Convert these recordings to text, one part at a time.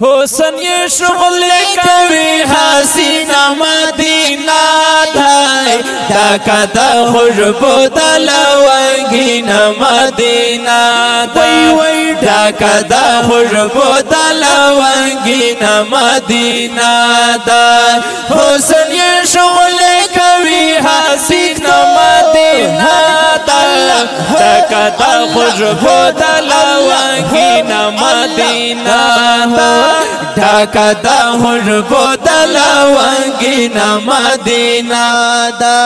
حسن یہ شغل کوي حسینہ مدینہ دھائی ڈاکا دا خوشبو دا لونگین مدینہ دھائی ڈاکا دا خوشبو دا لونگین مدینہ دھائی حسن یہ شغل کوي حسینہ مدینہ دھائی ڈاکا دا خوشبو دا لونگین مدینہ دھائی ڈھاکا دا خوشبو دا لونگین مدینہ دا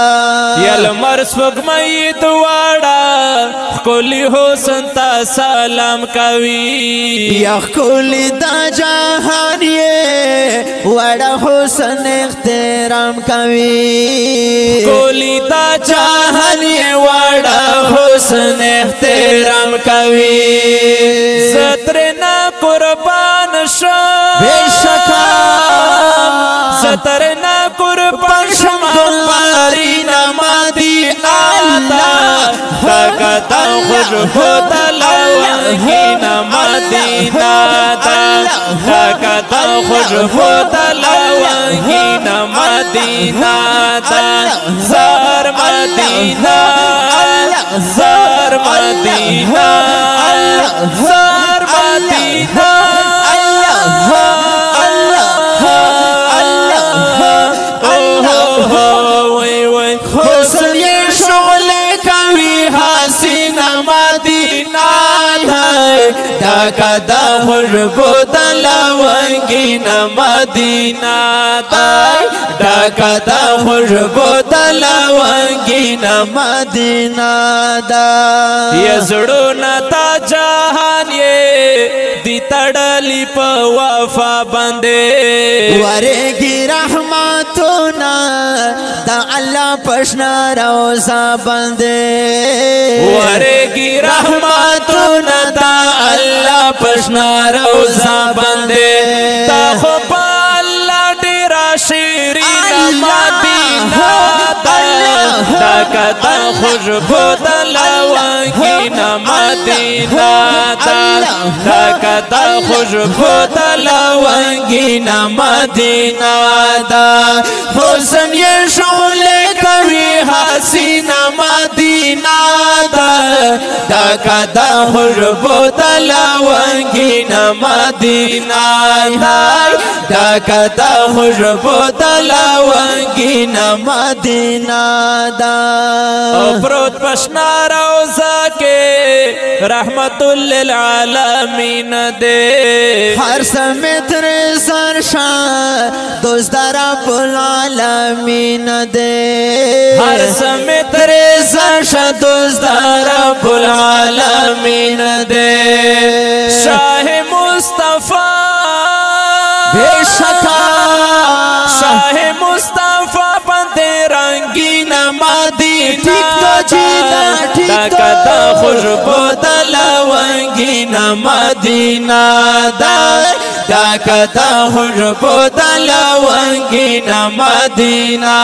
یل مرس فگمئی دواڑا خکولی حسن تا سلام کوي یا خکولی دا جہان یہ وڑا حسن احترام کوي خکولی دا جہان یہ وڑا حسن احترام کوي سترنا قربان شم بے شکا سترنا قربان شم بارین مدینہ ڈاکا دا خوشبو دا لونگین مدینہ ڈاکا دا خوشبو دا لونگین مدینہ زار مدینہ زار مدینہ زار مدینہ حسن یہ شغل کوي حسینہ مدینہ ڈاکا دا خوشبو دا لونگین مدینہ ڈاکا دا خوشبو دا لونگین مدینہ دا یہ زڑونا تا جہان یہ دی تڑلی پا وفا بندے ورگی رحمتونا دا اللہ پشنا روزہ بندے ورگی رحمتونا دا اللہ پشنا روزہ بندے تا خوبا اللہ ڈیرا شیرین مدینہ ڈاکا دا خوشبو دا لونگین مدینہ ڈاکا دا خوشبو دا لونگین مدینہ حسن یہ شغل کوي حسینہ مدینہ ڈاکا دا خوشبو دا لونگین مدینہ ڈاکا دا خوشبو دا لونگین مدینہ پروت پشنا روزہ کے رحمت للعالمین دے ہر سمیتر سرشان دوست رب العالمین دے ہر سمیتر سرشان دوست رب العالمین دے شاہ مصطفیٰ بے شکا شاہ مصطفیٰ بندے رنگین مدینہ ڈاکا دا خوشبو دا لونگین مدینہ ڈاکا دا خوشبو دا لونگین مدینہ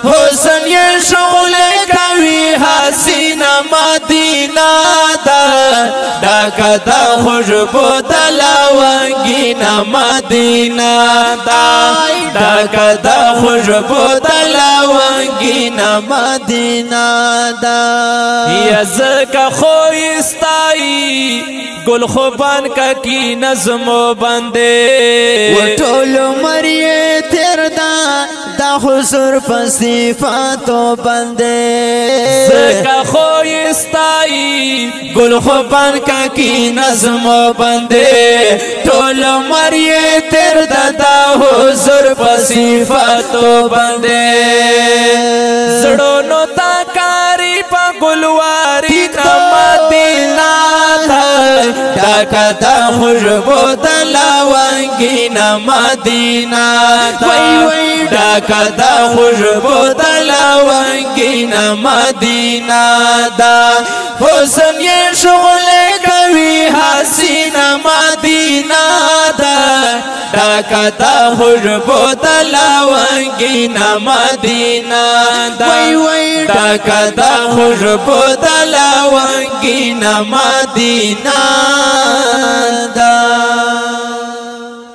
حسن یہ شغل کوي حسینہ مدینہ ڈاکا دا خوشبو دا لونگین مدینہ ڈاکا دا خوشبو دا لونگین مدینہ یزکا خویستائی گل خوبان کا کی نظمو بندے وٹولو مریے تیر دا حضور پصفاتو بندے زکا خویستائی گل خوبان کا کی نظمو بندے ٹولو مریے تیر دا حضور پصفاتو بندے زڑونو تا کاری پا گلواری مدینہ ڈاکا دا خوشبو دا لونگین مدینہ ڈاکا دا خوشبو دا لونگین مدینہ حسن یہ شغل کوي حسینہ مدینہ ڈاکا دا خوشبو دا لونگین مدینہ ڈاکا دا خوشبو دا لونگین مدینہ